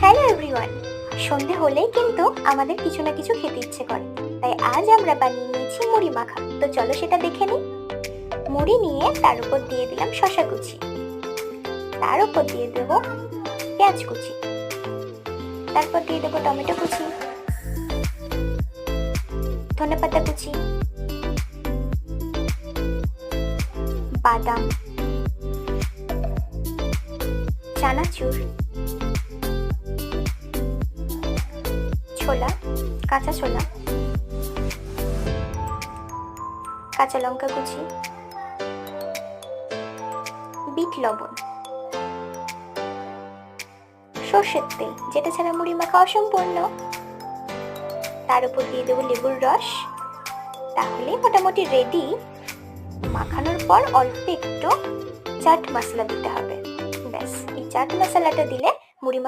Hello everyone, সন্ধে হলেই কিন্তু আমাদের কিছু না কিছু খেতে ইচ্ছে করে। তাই আজ আমরা বানিয়ে নিয়েছি মুড়ি মাখা। তো চলো সেটা দেখে নিই। মুড়ি নিয়ে তার উপর দিয়ে দিলাম শসা কুচি, তার উপর দিয়ে দেবো পেঁয়াজ কুচি, তারপর দিয়ে দেবো টমেটো কুচি, ধনেপাতা কুচি, বাদাম, চানাচুর, ছোলা, কাঁচা ছোলা, কাঁচা লঙ্কা কুচি, বিট লবণ, সর্ষের তেল, যেটা ছাড়া মুড়ি মাখা অসম্পূর্ণ। তার উপর দিয়ে দেবো লেবুর রস। তাহলে মোটামুটি রেডি। মাখানোর পর অল্প একটু চাট মশলা দিতে হবে। ব্যাস, এই চাট মশলাটা দিলে মুড়ি মাখা